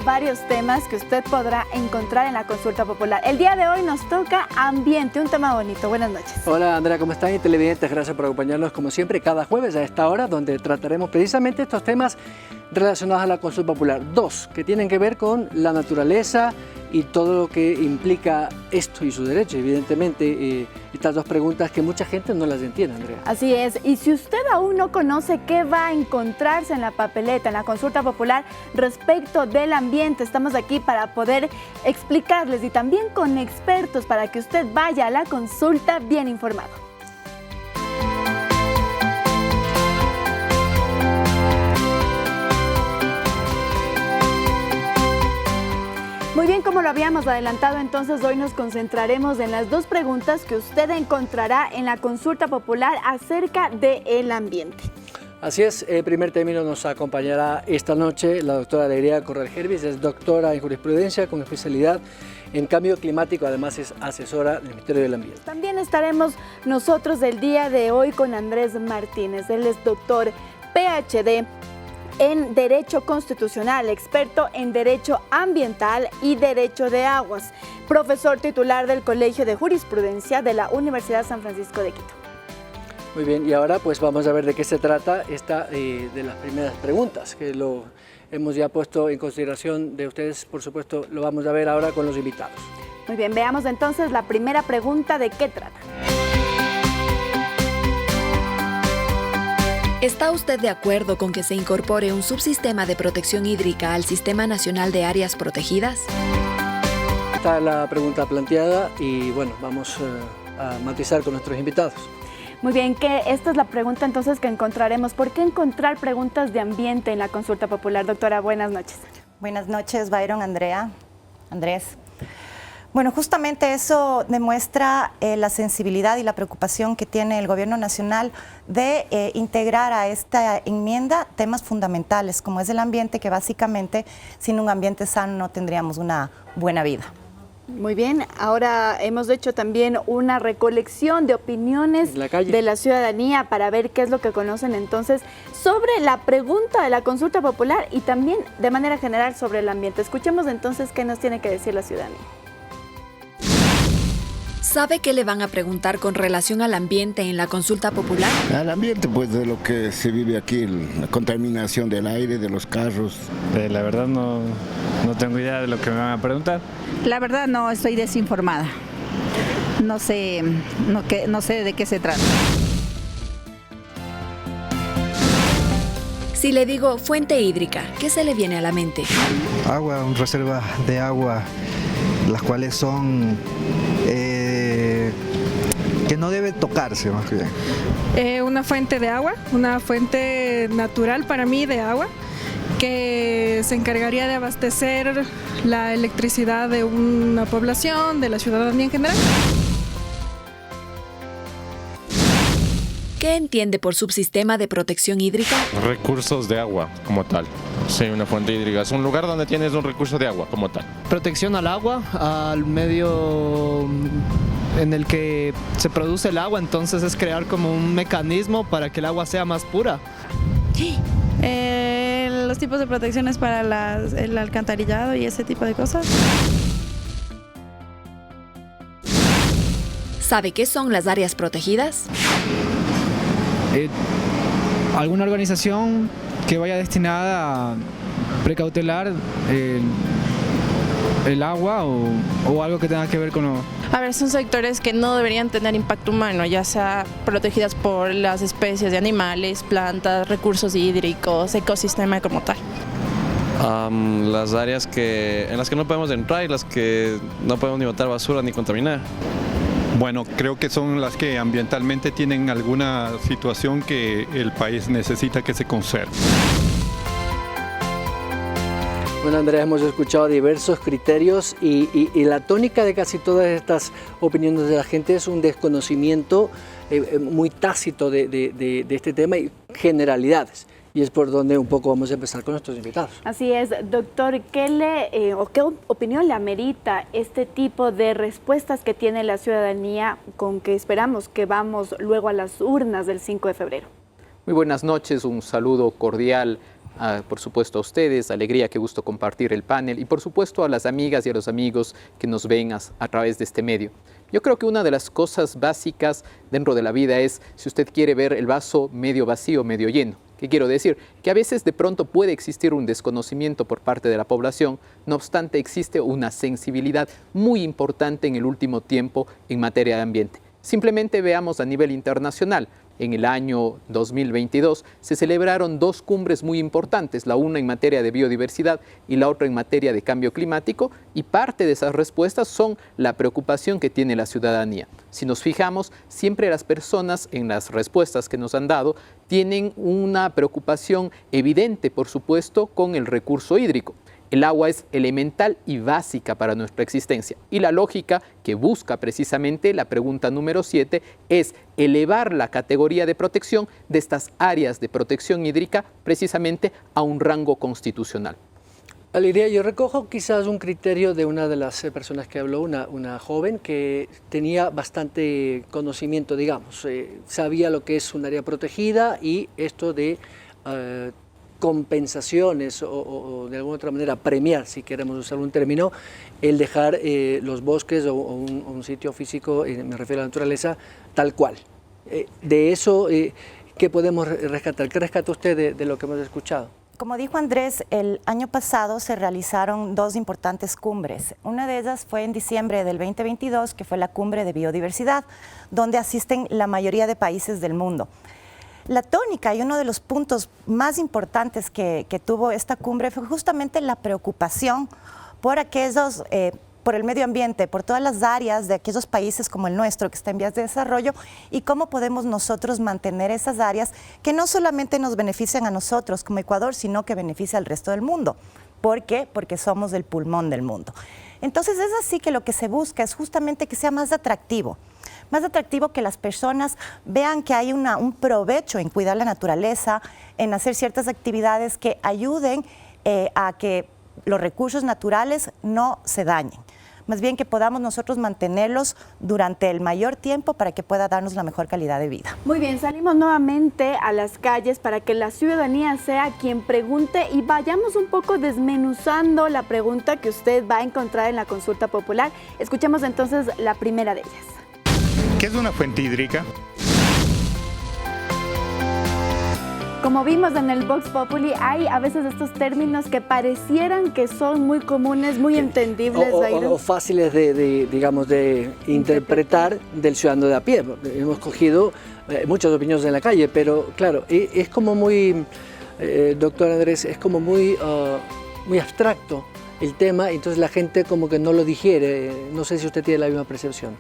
varios temas que usted podrá encontrar en la consulta popular. El día de hoy nos toca ambiente, un tema bonito. Buenas noches. Hola Andrea, ¿cómo están? Y televidentes, gracias por acompañarnos como siempre cada jueves a esta hora, donde trataremos precisamente estos temas relacionados a la consulta popular. Dos, que tienen que ver con la naturaleza y todo lo que implica esto y sus derechos. Evidentemente, estas dos preguntas que mucha gente no las entiende, Andrea. Así es, y si usted aún no conoce qué va a encontrarse en la papeleta, en la consulta popular respecto del ambiente, estamos aquí para poder explicarles y también con expertos para que usted vaya a la consulta bien informado. Muy bien, como lo habíamos adelantado, entonces hoy nos concentraremos en las dos preguntas que usted encontrará en la consulta popular acerca del ambiente. Así es, el primer término nos acompañará esta noche la doctora Alegría Corral Hervis, es doctora en jurisprudencia con especialidad en cambio climático, además es asesora del Ministerio del Ambiente. También estaremos nosotros el día de hoy con Andrés Martínez, él es doctor PhD en Derecho Constitucional, experto en Derecho Ambiental y Derecho de Aguas, profesor titular del Colegio de Jurisprudencia de la Universidad San Francisco de Quito. Muy bien, y ahora pues vamos a ver de qué se trata esta de las primeras preguntas, que lo hemos ya puesto en consideración de ustedes, por supuesto, lo vamos a ver ahora con los invitados. Muy bien, veamos entonces la primera pregunta, ¿de qué trata? ¿Está usted de acuerdo con que se incorpore un subsistema de protección hídrica al Sistema Nacional de Áreas Protegidas? Está la pregunta planteada y bueno, vamos a matizar con nuestros invitados. Muy bien, que esta es la pregunta entonces que encontraremos. ¿Por qué encontrar preguntas de ambiente en la consulta popular? Doctora, buenas noches. Buenas noches, Byron, Andrea, Andrés. Bueno, justamente eso demuestra la sensibilidad y la preocupación que tiene el Gobierno Nacional de integrar a esta enmienda temas fundamentales, como es el ambiente, que básicamente sin un ambiente sano no tendríamos una buena vida. Muy bien, ahora hemos hecho también una recolección de opiniones de la ciudadanía para ver qué es lo que conocen entonces sobre la pregunta de la consulta popular y también de manera general sobre el ambiente. Escuchemos entonces qué nos tiene que decir la ciudadanía. ¿Sabe qué le van a preguntar con relación al ambiente en la consulta popular? Al ambiente, pues, de lo que se vive aquí, la contaminación del aire, de los carros. La verdad no tengo idea de lo que me van a preguntar. La verdad no, estoy desinformada. No sé de qué se trata. Si le digo fuente hídrica, ¿qué se le viene a la mente? Agua, reservas de agua, las cuales son que no debe tocarse más bien. Una fuente de agua, una fuente natural para mí de agua, que se encargaría de abastecer la electricidad de una población, de la ciudadanía en general. ¿Qué entiende por subsistema de protección hídrica? Recursos de agua como tal. Sí, una fuente hídrica. Es un lugar donde tienes un recurso de agua como tal. Protección al agua, al medio en el que se produce el agua, entonces es crear como un mecanismo para que el agua sea más pura. Los tipos de protecciones para el alcantarillado y ese tipo de cosas. ¿Sabe qué son las áreas protegidas? Alguna organización que vaya destinada a precautelar el agua o algo que tenga que ver con... A ver, son sectores que no deberían tener impacto humano, ya sea protegidas por las especies de animales, plantas, recursos hídricos, ecosistema como tal. Las áreas en las que no podemos entrar y las que no podemos ni botar basura ni contaminar. Bueno, creo que son las que ambientalmente tienen alguna situación que el país necesita que se conserve. Bueno, Andrea, hemos escuchado diversos criterios y la tónica de casi todas estas opiniones de la gente es un desconocimiento muy tácito de este tema y generalidades. Y es por donde un poco vamos a empezar con nuestros invitados. Así es, doctor, ¿qué opinión le amerita este tipo de respuestas que tiene la ciudadanía con que esperamos que vamos luego a las urnas del 5 de febrero? Muy buenas noches, un saludo cordial por supuesto a ustedes, alegría, qué gusto compartir el panel y por supuesto a las amigas y a los amigos que nos ven a través de este medio. Yo creo que una de las cosas básicas dentro de la vida es si usted quiere ver el vaso medio vacío, medio lleno. ¿Qué quiero decir? Que a veces de pronto puede existir un desconocimiento por parte de la población, no obstante existe una sensibilidad muy importante en el último tiempo en materia de ambiente. Simplemente veamos a nivel internacional. En el año 2022 se celebraron 2 cumbres muy importantes, la una en materia de biodiversidad y la otra en materia de cambio climático, y parte de esas respuestas son la preocupación que tiene la ciudadanía. Si nos fijamos, siempre las personas en las respuestas que nos han dado tienen una preocupación evidente, por supuesto, con el recurso hídrico. El agua es elemental y básica para nuestra existencia. Y la lógica que busca precisamente la pregunta número 7 es elevar la categoría de protección de estas áreas de protección hídrica precisamente a un rango constitucional. Alegría, yo recojo quizás un criterio de una de las personas que habló, una joven que tenía bastante conocimiento, digamos, sabía lo que es un área protegida y esto de compensaciones o de alguna otra manera premiar, si queremos usar un término, el dejar los bosques o un sitio físico, me refiero a la naturaleza, tal cual. De eso, ¿qué podemos rescatar? ¿Qué rescata usted de lo que hemos escuchado? Como dijo Andrés, el año pasado se realizaron 2 importantes cumbres. Una de ellas fue en diciembre del 2022, que fue la cumbre de biodiversidad, donde asisten la mayoría de países del mundo. La tónica y uno de los puntos más importantes que tuvo esta cumbre fue justamente la preocupación por aquellos, por el medio ambiente, por todas las áreas de aquellos países como el nuestro que está en vías de desarrollo y cómo podemos nosotros mantener esas áreas que no solamente nos benefician a nosotros como Ecuador, sino que beneficia al resto del mundo. ¿Por qué? Porque somos el pulmón del mundo. Entonces es así que lo que se busca es justamente que sea más atractivo que las personas vean que hay un provecho en cuidar la naturaleza, en hacer ciertas actividades que ayuden a que los recursos naturales no se dañen. Más bien que podamos nosotros mantenerlos durante el mayor tiempo para que pueda darnos la mejor calidad de vida. Muy bien, salimos nuevamente a las calles para que la ciudadanía sea quien pregunte y vayamos un poco desmenuzando la pregunta que usted va a encontrar en la consulta popular. Escuchemos entonces la primera de ellas. ¿Qué es una fuente hídrica? Como vimos en el Vox Populi, hay a veces estos términos que parecieran que son muy comunes, muy entendibles. O fáciles de interpretar del ciudadano de a pie. Hemos cogido muchas opiniones en la calle, pero claro, es como muy, doctor Andrés, es como muy abstracto el tema, entonces la gente como que no lo digiere. No sé si usted tiene la misma percepción.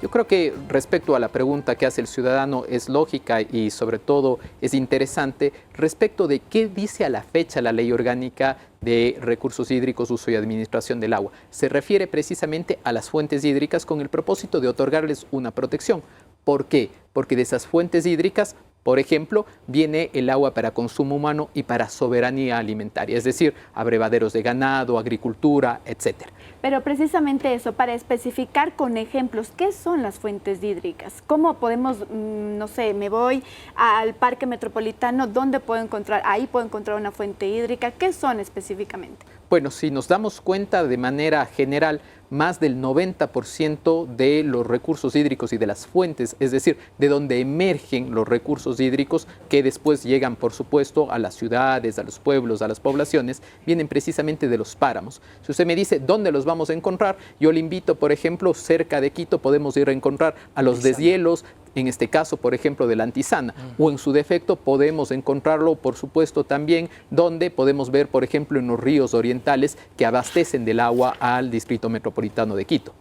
Yo creo que respecto a la pregunta que hace el ciudadano es lógica y sobre todo es interesante respecto de qué dice a la fecha la Ley Orgánica de Recursos Hídricos, Uso y Administración del Agua. Se refiere precisamente a las fuentes hídricas con el propósito de otorgarles una protección. ¿Por qué? Porque de esas fuentes hídricas, por ejemplo, viene el agua para consumo humano y para soberanía alimentaria, es decir, abrevaderos de ganado, agricultura, etcétera. Pero precisamente eso, para especificar con ejemplos, ¿qué son las fuentes hídricas? ¿Cómo podemos, no sé, me voy al Parque Metropolitano, ¿dónde puedo encontrar? Ahí puedo encontrar una fuente hídrica. ¿Qué son específicamente? Bueno, si nos damos cuenta de manera general, más del 90% de los recursos hídricos y de las fuentes, es decir, de donde emergen los recursos hídricos que después llegan, por supuesto, a las ciudades, a los pueblos, a las poblaciones, vienen precisamente de los páramos. Si usted me dice dónde los vamos a encontrar, yo le invito, por ejemplo, cerca de Quito podemos ir a encontrar a los deshielos, en este caso, por ejemplo, de la Antisana, o en su defecto podemos encontrarlo, por supuesto, también donde podemos ver, por ejemplo, en los ríos orientales que abastecen del agua al Distrito Metropolitano de Quito.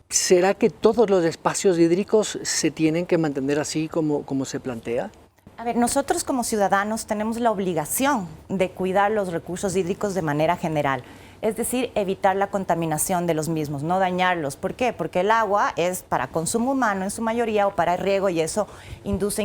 ¿Será que todos los espacios hídricos se tienen que mantener así como se plantea? A ver, nosotros como ciudadanos tenemos la obligación de cuidar los recursos hídricos de manera general. es decir, evitar la contaminación de los mismos, no dañarlos. ¿Por qué? Porque el agua es para consumo humano en su mayoría o para riego y eso induce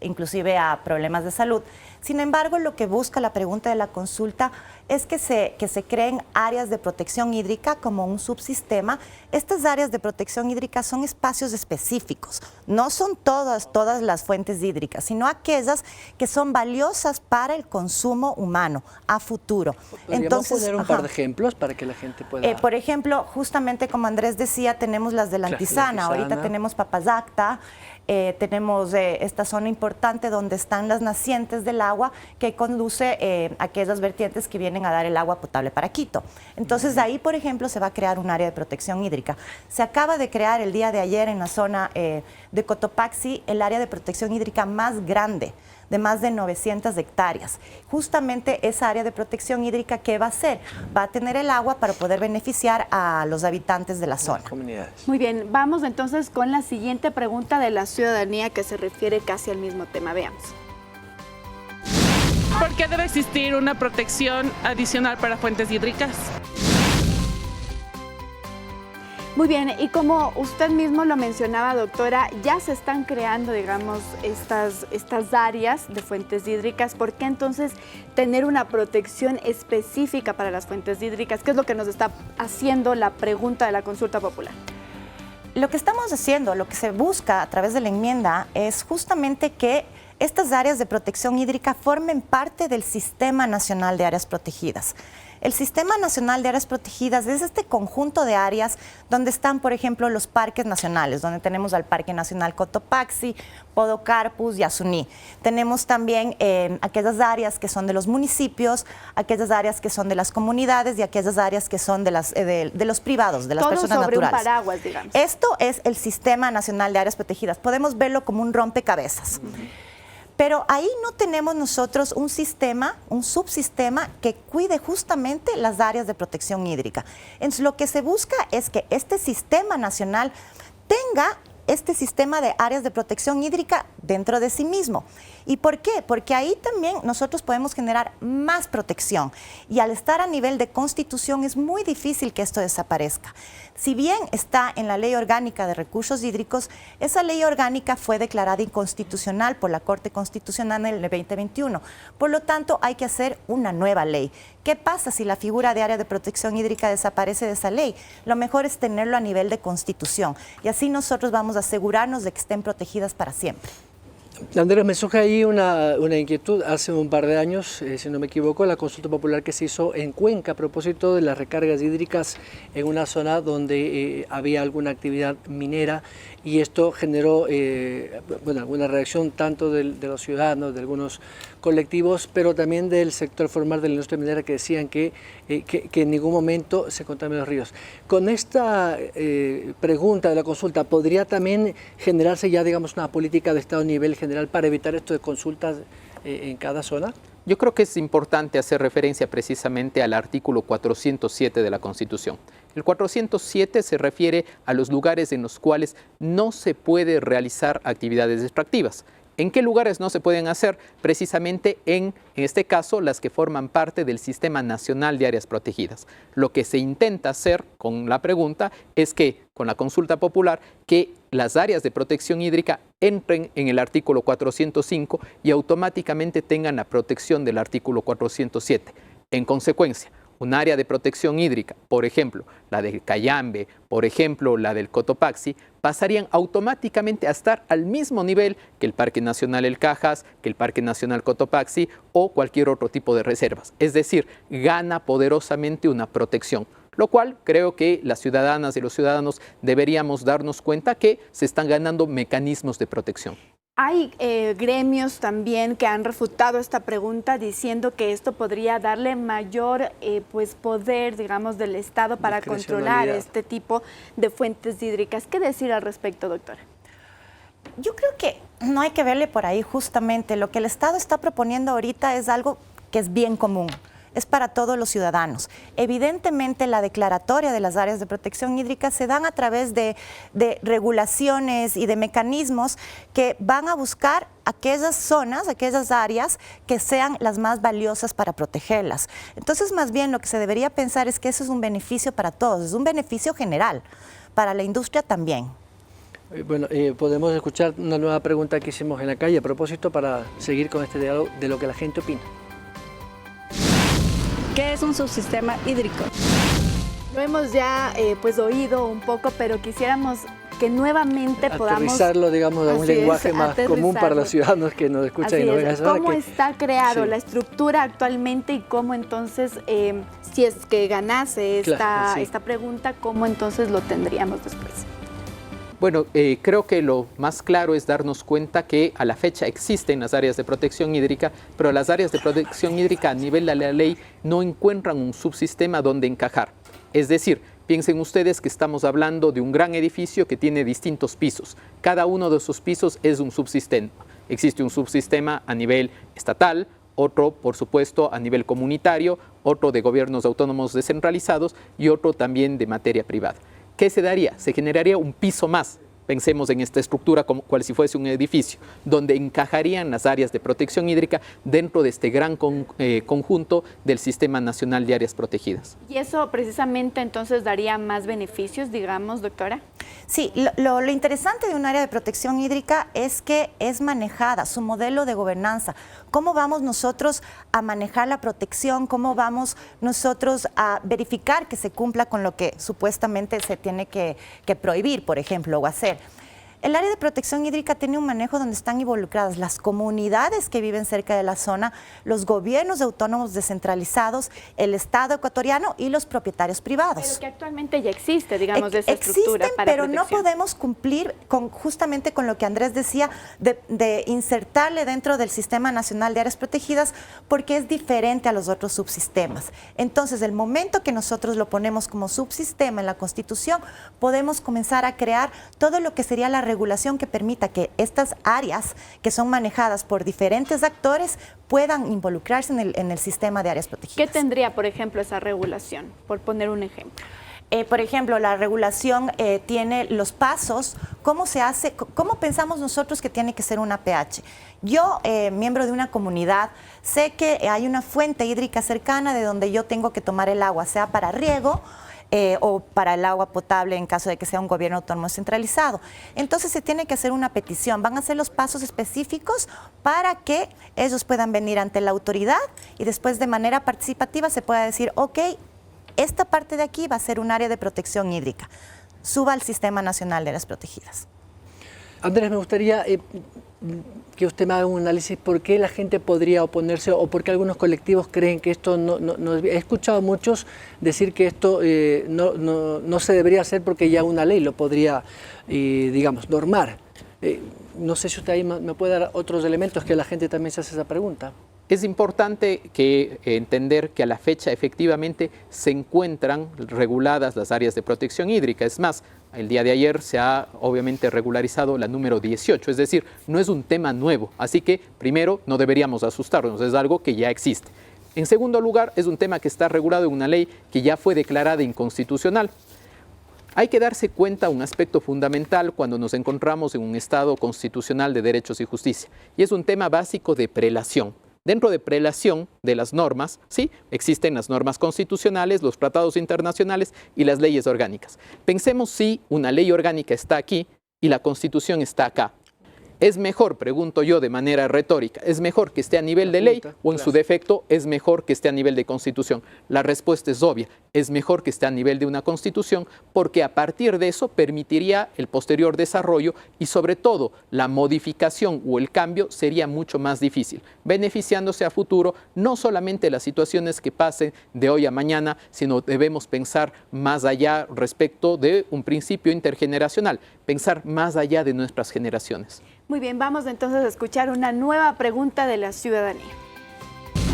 inclusive a problemas de salud. Sin embargo, lo que busca la pregunta de la consulta es que se creen áreas de protección hídrica como un subsistema. Estas áreas de protección hídrica son espacios específicos, no son todas las fuentes hídricas, sino aquellas que son valiosas para el consumo humano a futuro. ¿Podríamos poner un par de ejemplos para que la gente pueda...? Por ejemplo, justamente como Andrés decía, tenemos las de la Antisana, ahorita tenemos Papazacta, tenemos esta zona importante donde están las nacientes del agua que conduce a aquellas vertientes que vienen a dar el agua potable para Quito. Entonces, de ahí, por ejemplo, se va a crear un área de protección hídrica. Se acaba de crear el día de ayer en la zona de Cotopaxi el área de protección hídrica más grande, de más de 900 hectáreas. Justamente esa área de protección hídrica, ¿qué va a hacer? Va a tener el agua para poder beneficiar a los habitantes de la zona. Muy bien, vamos entonces con la siguiente pregunta de la ciudadanía que se refiere casi al mismo tema. Veamos. ¿Por qué debe existir una protección adicional para fuentes hídricas? Muy bien, y como usted mismo lo mencionaba, doctora, ya se están creando, digamos, estas áreas de fuentes hídricas. ¿Por qué entonces tener una protección específica para las fuentes hídricas? ¿Qué es lo que nos está haciendo la pregunta de la consulta popular? Lo que estamos haciendo, lo que se busca a través de la enmienda es justamente que estas áreas de protección hídrica formen parte del Sistema Nacional de Áreas Protegidas. El Sistema Nacional de Áreas Protegidas es este conjunto de áreas donde están, por ejemplo, los parques nacionales, donde tenemos al Parque Nacional Cotopaxi, Podocarpus y Asuní. Tenemos también aquellas áreas que son de los municipios, aquellas áreas que son de las comunidades y aquellas áreas que son de los privados, de las personas naturales. Todo sobre un paraguas, digamos. Esto es el Sistema Nacional de Áreas Protegidas. Podemos verlo como un rompecabezas. Pero ahí no tenemos nosotros un sistema, un subsistema que cuide justamente las áreas de protección hídrica. Entonces, lo que se busca es que este sistema nacional tenga este sistema de áreas de protección hídrica dentro de sí mismo. ¿Y por qué? Porque ahí también nosotros podemos generar más protección y al estar a nivel de constitución es muy difícil que esto desaparezca. Si bien está en la Ley Orgánica de Recursos Hídricos, esa ley orgánica fue declarada inconstitucional por la Corte Constitucional en el 2021. Por lo tanto, hay que hacer una nueva ley. ¿Qué pasa si la figura de área de protección hídrica desaparece de esa ley? Lo mejor es tenerlo a nivel de constitución y así nosotros vamos a asegurarnos de que estén protegidas para siempre. Andrés, me surge ahí una inquietud. Hace un par de años, si no me equivoco, la consulta popular que se hizo en Cuenca a propósito de las recargas hídricas en una zona donde había alguna actividad minera y esto generó alguna reacción tanto de los ciudadanos, de algunos colectivos, pero también del sector formal de la industria minera que decían que en ningún momento se contaminan los ríos. Con esta pregunta de la consulta, ¿podría también generarse ya, digamos, una política de Estado a nivel general para evitar esto de consultas en cada zona? Yo creo que es importante hacer referencia precisamente al artículo 407 de la Constitución. El 407 se refiere a los lugares en los cuales no se puede realizar actividades extractivas. ¿En qué lugares no se pueden hacer? Precisamente en este caso, las que forman parte del Sistema Nacional de Áreas Protegidas. Lo que se intenta hacer con la pregunta es que, con la consulta popular, que las áreas de protección hídrica entren en el artículo 405 y automáticamente tengan la protección del artículo 407. En consecuencia, un área de protección hídrica, por ejemplo, la del Cayambe, por ejemplo, la del Cotopaxi, pasarían automáticamente a estar al mismo nivel que el Parque Nacional El Cajas, que el Parque Nacional Cotopaxi o cualquier otro tipo de reservas. Es decir, gana poderosamente una protección, lo cual creo que las ciudadanas y los ciudadanos deberíamos darnos cuenta que se están ganando mecanismos de protección. Hay gremios también que han refutado esta pregunta diciendo que esto podría darle mayor poder, digamos, del Estado para controlar este tipo de fuentes hídricas. ¿Qué decir al respecto, doctora? Yo creo que no hay que verle por ahí justamente. Lo que el Estado está proponiendo ahorita es algo que es bien común. es para todos los ciudadanos. Evidentemente, la declaratoria de las áreas de protección hídrica se dan a través de regulaciones y de mecanismos que van a buscar aquellas zonas, aquellas áreas que sean las más valiosas para protegerlas. Entonces, más bien lo que se debería pensar es que eso es un beneficio para todos, es un beneficio general, para la industria también. Bueno, podemos escuchar una nueva pregunta que hicimos en la calle a propósito para seguir con este diálogo de lo que la gente opina. ¿Qué es un subsistema hídrico? Lo hemos ya pues oído un poco, pero quisiéramos que nuevamente podamos aterrizarlo, digamos, a un lenguaje más común para los ciudadanos que nos escuchan y nos ven. ¿Cómo está creado la estructura actualmente y cómo entonces, si es que ganase esta pregunta, cómo entonces lo tendríamos después? Bueno, creo que lo más claro es darnos cuenta que a la fecha existen las áreas de protección hídrica, pero las áreas de protección hídrica a nivel de la ley no encuentran un subsistema donde encajar. Es decir, piensen ustedes que estamos hablando de un gran edificio que tiene distintos pisos. Cada uno de esos pisos es un subsistema. Existe un subsistema a nivel estatal, otro, por supuesto, a nivel comunitario, otro de gobiernos autónomos descentralizados y otro también de materia privada. ¿Qué se daría? Se generaría un piso más. Pensemos en esta estructura como cual si fuese un edificio, donde encajarían las áreas de protección hídrica dentro de este gran conjunto del Sistema Nacional de Áreas Protegidas. ¿Y eso precisamente entonces daría más beneficios, digamos, doctora? Sí, lo interesante de un área de protección hídrica es que es manejada, su modelo de gobernanza. ¿Cómo vamos nosotros a manejar la protección? ¿Cómo vamos nosotros a verificar que se cumpla con lo que supuestamente se tiene que prohibir, por ejemplo, o hacer? El área de protección hídrica tiene un manejo donde están involucradas las comunidades que viven cerca de la zona, los gobiernos autónomos descentralizados, el Estado ecuatoriano y los propietarios privados. Pero que actualmente ya existe, digamos, de esa estructura para pero protección. No podemos cumplir justamente con lo que Andrés decía de insertarle dentro del Sistema Nacional de Áreas Protegidas porque es diferente a los otros subsistemas. Entonces, el momento que nosotros lo ponemos como subsistema en la Constitución, podemos comenzar a crear todo lo que sería la regulación que permita que estas áreas que son manejadas por diferentes actores puedan involucrarse en el sistema de áreas protegidas. ¿Qué tendría, por ejemplo, esa regulación? Por poner un ejemplo. Por ejemplo, la regulación tiene los pasos, cómo se hace, cómo pensamos nosotros que tiene que ser una pH. Yo, miembro de una comunidad, sé que hay una fuente hídrica cercana de donde yo tengo que tomar el agua, sea para riego, o para el agua potable en caso de que sea un gobierno autónomo centralizado. Entonces se tiene que hacer una petición, van a hacer los pasos específicos para que ellos puedan venir ante la autoridad y después de manera participativa se pueda decir, ok, esta parte de aquí va a ser un área de protección hídrica, suba al Sistema Nacional de Áreas Protegidas. Andrés, me gustaría que usted me haga un análisis por qué la gente podría oponerse o por qué algunos colectivos creen que esto no he escuchado a muchos decir que esto no se debería hacer porque ya una ley lo podría, digamos, normar. No sé si usted ahí me puede dar otros elementos que la gente también se hace esa pregunta. Es importante entender que a la fecha efectivamente se encuentran reguladas las áreas de protección hídrica. Es más, el día de ayer se ha obviamente regularizado la número 18, es decir, no es un tema nuevo. Así que, primero, no deberíamos asustarnos, es algo que ya existe. En segundo lugar, es un tema que está regulado en una ley que ya fue declarada inconstitucional. Hay que darse cuenta de un aspecto fundamental cuando nos encontramos en un Estado constitucional de derechos y justicia, y es un tema básico de prelación. Dentro de prelación de las normas, sí, existen las normas constitucionales, los tratados internacionales y las leyes orgánicas. Pensemos si una ley orgánica está aquí y la Constitución está acá. ¿Es mejor, pregunto yo de manera retórica, es mejor que esté a nivel de ley o en su defecto es mejor que esté a nivel de Constitución? La respuesta es obvia, es mejor que esté a nivel de una Constitución porque a partir de eso permitiría el posterior desarrollo y sobre todo la modificación o el cambio sería mucho más difícil, beneficiándose a futuro no solamente las situaciones que pasen de hoy a mañana, sino debemos pensar más allá respecto de un principio intergeneracional, pensar más allá de nuestras generaciones. Muy bien, vamos entonces a escuchar una nueva pregunta de la ciudadanía.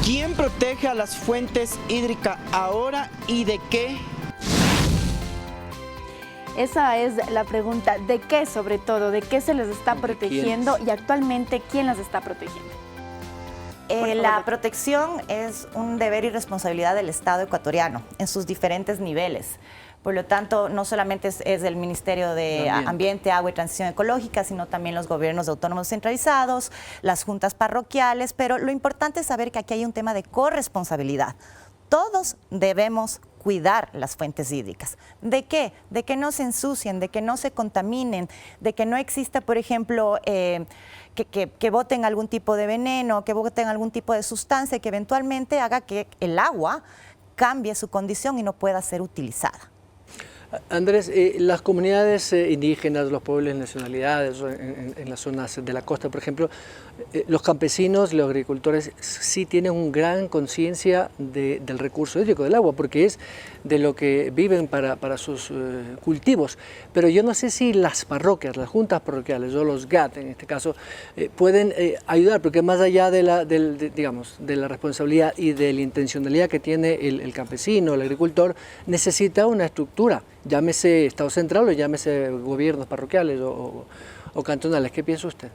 ¿Quién protege a las fuentes hídricas ahora y de qué? Esa es la pregunta, ¿de qué sobre todo? ¿De qué se les está protegiendo y actualmente quién las está protegiendo? La protección es un deber y responsabilidad del Estado ecuatoriano en sus diferentes niveles. Por lo tanto, no solamente es del Ministerio de Ambiente, Agua y Transición Ecológica, sino también los gobiernos autónomos centralizados, las juntas parroquiales, pero lo importante es saber que aquí hay un tema de corresponsabilidad. Todos debemos cuidar las fuentes hídricas. ¿De qué? De que no se ensucien, de que no se contaminen, de que no exista, por ejemplo, que boten algún tipo de veneno, que boten algún tipo de sustancia que eventualmente haga que el agua cambie su condición y no pueda ser utilizada. Andrés, las comunidades indígenas, los pueblos de nacionalidades en las zonas de la costa, por ejemplo, los campesinos, los agricultores sí tienen una gran conciencia del recurso hídrico, del agua, porque es de lo que viven para sus cultivos. Pero yo no sé si las parroquias, las juntas parroquiales o los GAT en este caso, pueden ayudar, porque más allá de la responsabilidad y de la intencionalidad que tiene el campesino, el agricultor, necesita una estructura, llámese Estado central o llámese gobiernos parroquiales o cantonales. ¿Qué piensa usted?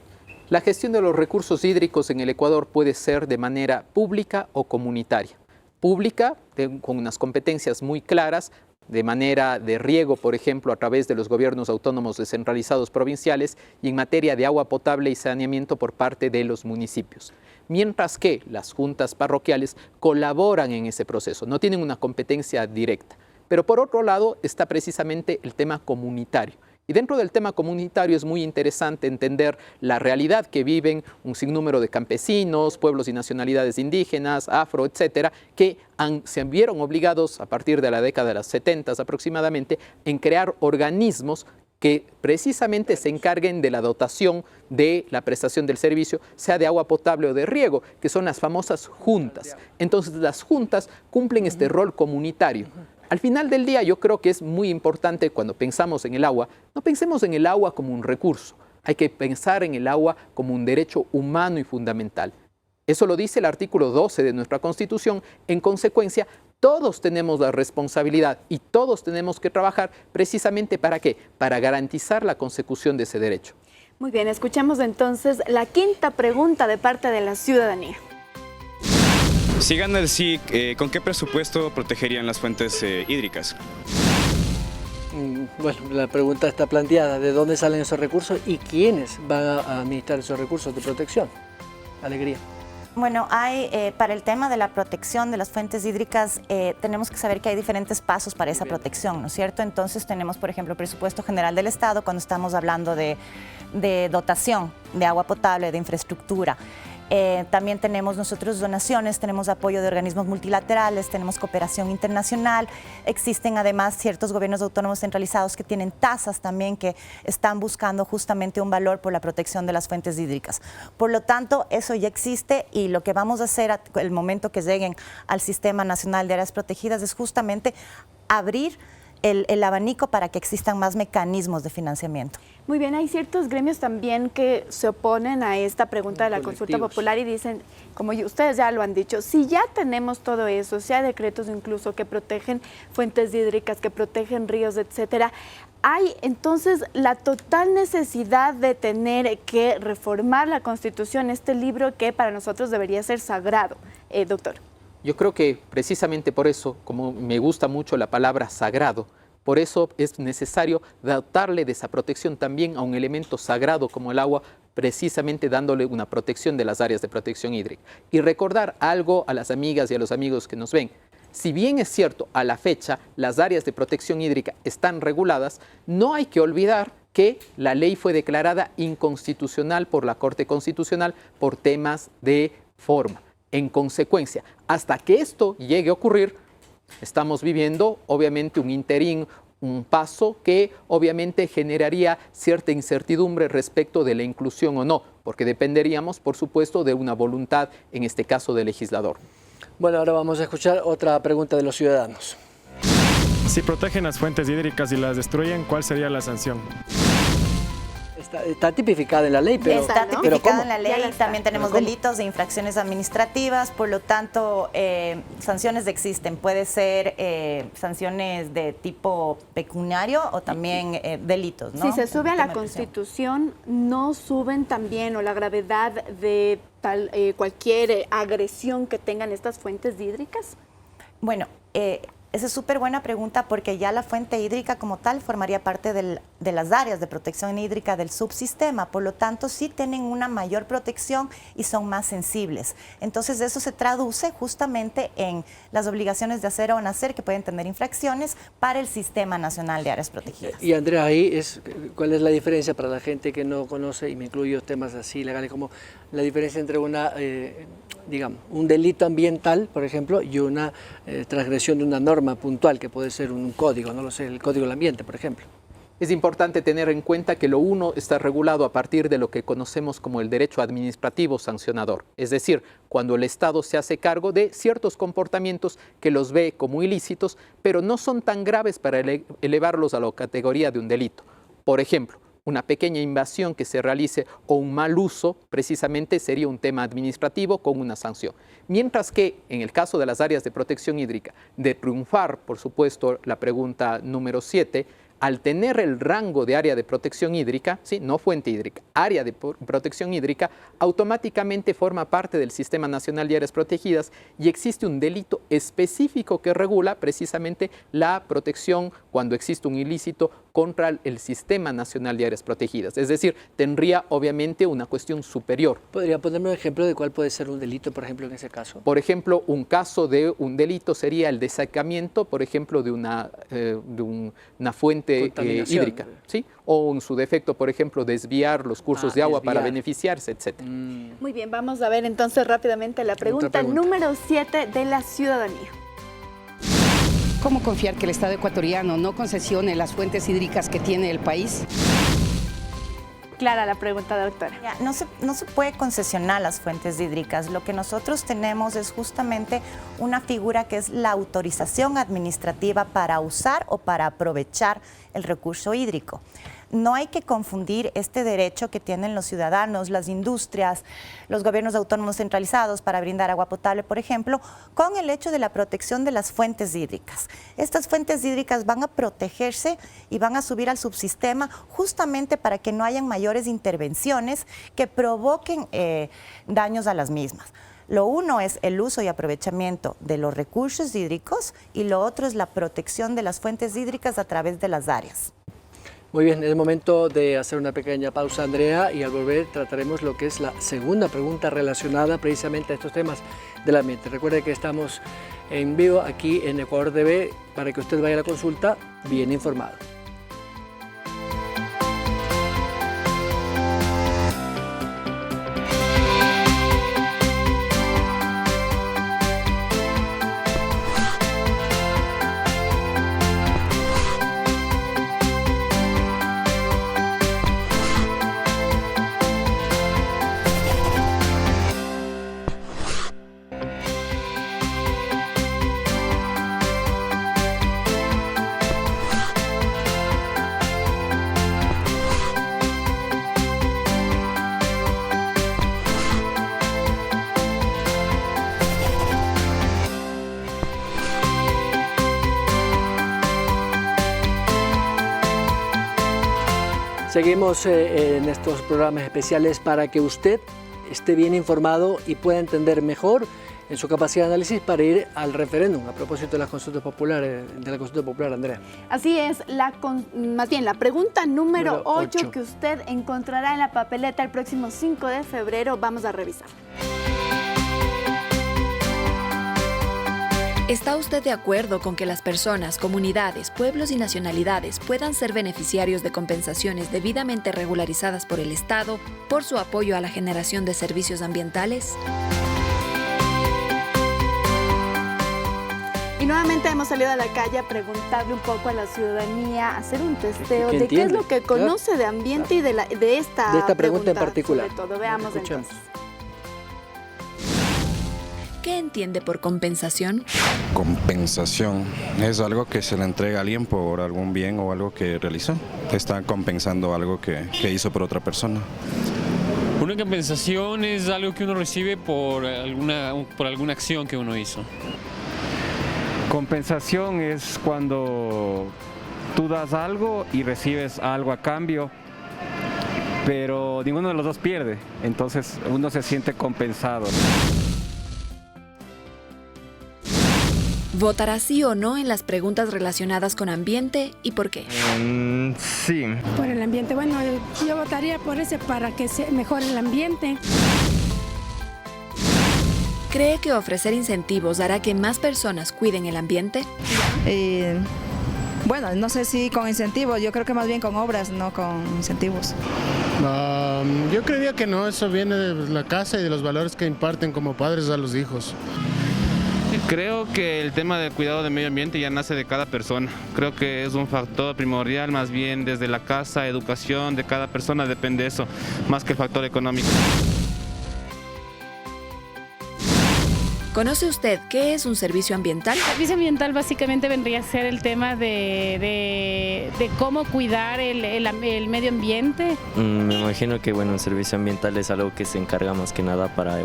La gestión de los recursos hídricos en el Ecuador puede ser de manera pública o comunitaria. Pública, con unas competencias muy claras, de manera de riego, por ejemplo, a través de los gobiernos autónomos descentralizados provinciales, y en materia de agua potable y saneamiento por parte de los municipios. Mientras que las juntas parroquiales colaboran en ese proceso, no tienen una competencia directa. Pero por otro lado está precisamente el tema comunitario. Y dentro del tema comunitario es muy interesante entender la realidad que viven un sinnúmero de campesinos, pueblos y nacionalidades indígenas, afro, etcétera, que se vieron obligados a partir de la década de los 70 aproximadamente en crear organismos que precisamente se encarguen de la dotación de la prestación del servicio, sea de agua potable o de riego, que son las famosas juntas. Entonces las juntas cumplen este rol comunitario. Al final del día yo creo que es muy importante cuando pensamos en el agua, no pensemos en el agua como un recurso, hay que pensar en el agua como un derecho humano y fundamental. Eso lo dice el artículo 12 de nuestra Constitución. En consecuencia, todos tenemos la responsabilidad y todos tenemos que trabajar precisamente ¿para qué? Para garantizar la consecución de ese derecho. Muy bien, escuchemos entonces la quinta pregunta de parte de la ciudadanía. Si gana el sí, ¿con qué presupuesto protegerían las fuentes hídricas? Bueno, la pregunta está planteada, ¿de dónde salen esos recursos y quiénes van a administrar esos recursos de protección? Alegría. Bueno, para el tema de la protección de las fuentes hídricas, tenemos que saber que hay diferentes pasos para esa protección, ¿no es cierto? Entonces tenemos, por ejemplo, el presupuesto general del Estado cuando estamos hablando de dotación de agua potable, de infraestructura. También tenemos nosotros donaciones, tenemos apoyo de organismos multilaterales, tenemos cooperación internacional. Existen además ciertos gobiernos autónomos centralizados que tienen tasas también que están buscando justamente un valor por la protección de las fuentes hídricas. Por lo tanto, eso ya existe y lo que vamos a hacer el momento que lleguen al Sistema Nacional de Áreas Protegidas es justamente abrir el abanico para que existan más mecanismos de financiamiento. Muy bien, hay ciertos gremios también que se oponen a esta pregunta de la consulta popular y dicen, como ustedes ya lo han dicho, si ya tenemos todo eso, si hay decretos incluso que protegen fuentes hídricas, que protegen ríos, etcétera, hay entonces la total necesidad de tener que reformar la Constitución, este libro que para nosotros debería ser sagrado, doctor. Yo creo que precisamente por eso, como me gusta mucho la palabra sagrado, por eso es necesario dotarle de esa protección también a un elemento sagrado como el agua, precisamente dándole una protección de las áreas de protección hídrica. Y recordar algo a las amigas y a los amigos que nos ven. Si bien es cierto, a la fecha las áreas de protección hídrica están reguladas, no hay que olvidar que la ley fue declarada inconstitucional por la Corte Constitucional por temas de forma. En consecuencia, hasta que esto llegue a ocurrir, estamos viviendo obviamente un interín, un paso que obviamente generaría cierta incertidumbre respecto de la inclusión o no, porque dependeríamos, por supuesto, de una voluntad, en este caso, del legislador. Bueno, ahora vamos a escuchar otra pregunta de los ciudadanos. Si protegen las fuentes hídricas y las destruyen, ¿cuál sería la sanción? Está tipificada en la ley, pero está tipificada en la ley. está. También tenemos delitos de infracciones administrativas, por lo tanto, sanciones existen. Puede ser sanciones de tipo pecuniario o también delitos, ¿no? Si se sube a la Constitución, ¿no suben también o la gravedad de tal cualquier agresión que tengan estas fuentes hídricas? Bueno, esa es súper buena pregunta porque ya la fuente hídrica como tal formaría parte de las áreas de protección hídrica del subsistema, por lo tanto sí tienen una mayor protección y son más sensibles. Entonces eso se traduce justamente en las obligaciones de hacer o no hacer que pueden tener infracciones para el Sistema Nacional de Áreas Protegidas. Y Andrea, ahí ¿cuál es la diferencia para la gente que no conoce, y me incluyo temas así legales, como la diferencia entre digamos, un delito ambiental, por ejemplo, y una transgresión de una norma puntual, que puede ser un código, no lo sé, el Código del Ambiente, por ejemplo? Es importante tener en cuenta que lo uno está regulado a partir de lo que conocemos como el derecho administrativo sancionador, es decir, cuando el Estado se hace cargo de ciertos comportamientos que los ve como ilícitos, pero no son tan graves para elevarlos a la categoría de un delito. Por ejemplo, una pequeña invasión que se realice o un mal uso precisamente sería un tema administrativo con una sanción. Mientras que en el caso de las áreas de protección hídrica, de triunfar, por supuesto, la pregunta número 7, al tener el rango de área de protección hídrica, ¿sí? No fuente hídrica, área de protección hídrica, automáticamente forma parte del Sistema Nacional de Áreas Protegidas y existe un delito específico que regula precisamente la protección cuando existe un ilícito contra el Sistema Nacional de Áreas Protegidas. Es decir, tendría obviamente una cuestión superior. ¿Podría ponerme un ejemplo de cuál puede ser un delito, por ejemplo, en ese caso? Por ejemplo, un caso de un delito sería el desecamiento, por ejemplo, de una fuente hídrica, ¿sí? O en su defecto, por ejemplo, desviar los cursos de agua para beneficiarse, etc. Muy bien, vamos a ver entonces rápidamente la pregunta número 7 de la ciudadanía. ¿Cómo confiar que el Estado ecuatoriano no concesione las fuentes hídricas que tiene el país? Clara la pregunta, doctora. No se puede concesionar las fuentes hídricas. Lo que nosotros tenemos es justamente una figura que es la autorización administrativa para usar o para aprovechar el recurso hídrico. No hay que confundir este derecho que tienen los ciudadanos, las industrias, los gobiernos autónomos centralizados para brindar agua potable, por ejemplo, con el hecho de la protección de las fuentes hídricas. Estas fuentes hídricas van a protegerse y van a subir al subsistema justamente para que no hayan mayores intervenciones que provoquen daños a las mismas. Lo uno es el uso y aprovechamiento de los recursos hídricos y lo otro es la protección de las fuentes hídricas a través de las áreas. Muy bien, es momento de hacer una pequeña pausa, Andrea, y al volver trataremos lo que es la segunda pregunta relacionada precisamente a estos temas del ambiente. Recuerde que estamos en vivo aquí en Ecuador TV para que usted vaya a la consulta bien informado. Seguimos en estos programas especiales para que usted esté bien informado y pueda entender mejor en su capacidad de análisis para ir al referéndum a propósito de las consultas populares, Andrea. Así es, más bien la pregunta número 8 que usted encontrará en la papeleta el próximo 5 de febrero, vamos a revisar. ¿Está usted de acuerdo con que las personas, comunidades, pueblos y nacionalidades puedan ser beneficiarios de compensaciones debidamente regularizadas por el Estado por su apoyo a la generación de servicios ambientales? Y nuevamente hemos salido a la calle a preguntarle un poco a la ciudadanía, hacer un testeo de qué es lo que conoce de ambiente y de esta pregunta en particular. Sobre todo. Veamos entonces. ¿Qué entiende por compensación? Compensación es algo que se le entrega a alguien por algún bien o algo que realizó. Está compensando algo que hizo por otra persona. Una compensación es algo que uno recibe por alguna acción que uno hizo. Compensación es cuando tú das algo y recibes algo a cambio. pero ninguno de los dos pierde, entonces uno se siente compensado. ¿Votará sí o no en las preguntas relacionadas con ambiente y por qué? Sí. Por el ambiente, bueno, yo votaría por ese para que se mejore el ambiente. ¿Cree que ofrecer incentivos hará que más personas cuiden el ambiente? Bueno, no sé si con incentivos, yo creo que más bien con obras, no con incentivos. Yo creería que no, eso viene de la casa y de los valores que imparten como padres a los hijos. Creo que el tema del cuidado del medio ambiente ya nace de cada persona. Creo que es un factor primordial, más bien desde la casa, educación de cada persona, depende eso, más que el factor económico. ¿Conoce usted qué es un servicio ambiental? El servicio ambiental básicamente vendría a ser el tema de cómo cuidar el medio ambiente. Me imagino que el servicio ambiental es algo que se encarga más que nada para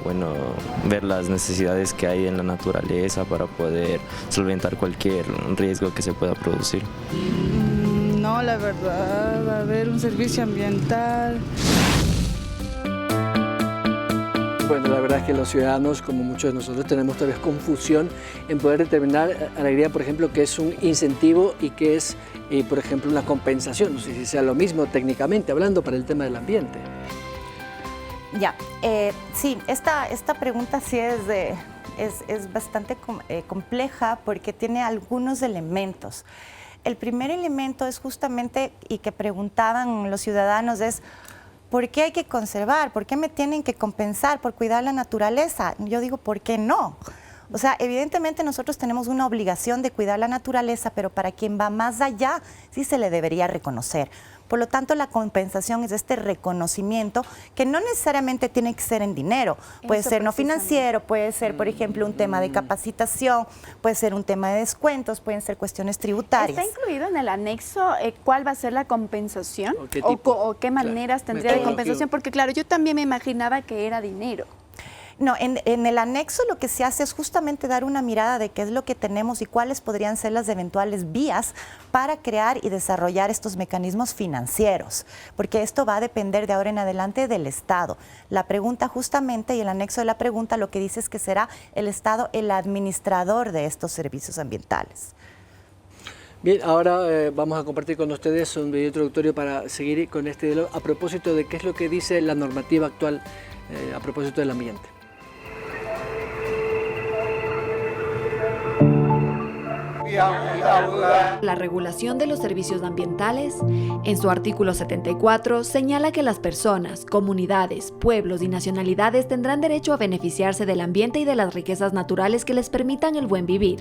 ver las necesidades que hay en la naturaleza para poder solventar cualquier riesgo que se pueda producir. No, la verdad, a ver, un servicio ambiental. Bueno, la verdad es que los ciudadanos, como muchos de nosotros, tenemos tal vez confusión en poder determinar, Alegría, por ejemplo, qué es un incentivo y qué es, por ejemplo, una compensación. No sé si sea lo mismo técnicamente hablando para el tema del ambiente. Ya, sí, esta pregunta sí es bastante compleja porque tiene algunos elementos. El primer elemento es justamente, y que preguntaban los ciudadanos, es ¿por qué hay que conservar? ¿Por qué me tienen que compensar por cuidar la naturaleza? Yo digo, ¿por qué no? O sea, evidentemente nosotros tenemos una obligación de cuidar la naturaleza, pero para quien va más allá, sí se le debería reconocer. Por lo tanto, la compensación es este reconocimiento que no necesariamente tiene que ser en dinero. Puede ser no financiero, puede ser, por ejemplo, un tema de capacitación, puede ser un tema de descuentos, pueden ser cuestiones tributarias. ¿Está incluido en el anexo cuál va a ser la compensación? ¿O qué maneras tendría de compensación? Porque claro, yo también me imaginaba que era dinero. No, en el anexo lo que se hace es justamente dar una mirada de qué es lo que tenemos y cuáles podrían ser las eventuales vías para crear y desarrollar estos mecanismos financieros, porque esto va a depender de ahora en adelante del Estado. La pregunta justamente y el anexo de la pregunta lo que dice es que será el Estado el administrador de estos servicios ambientales. Bien, ahora vamos a compartir con ustedes un video introductorio para seguir con este diálogo a propósito de qué es lo que dice la normativa actual a propósito del ambiente. La regulación de los servicios ambientales, en su artículo 74, señala que las personas, comunidades, pueblos y nacionalidades tendrán derecho a beneficiarse del ambiente y de las riquezas naturales que les permitan el buen vivir.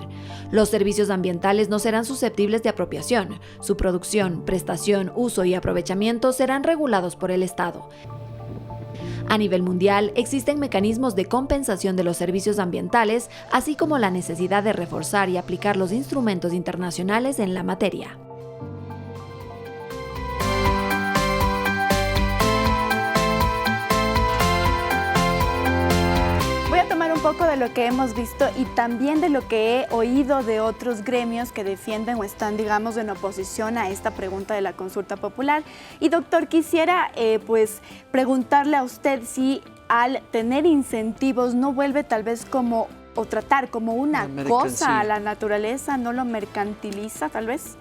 Los servicios ambientales no serán susceptibles de apropiación. Su producción, prestación, uso y aprovechamiento serán regulados por el Estado. A nivel mundial, existen mecanismos de compensación de los servicios ambientales, así como la necesidad de reforzar y aplicar los instrumentos internacionales en la materia. Voy a tomar un poco de lo que hemos visto y también de lo que he oído de otros gremios que defienden o están, digamos, en oposición a esta pregunta de la consulta popular. Y doctor, quisiera pues preguntarle a usted si al tener incentivos no vuelve tal vez como, o tratar como una cosa a la naturaleza, no lo mercantiliza tal vez.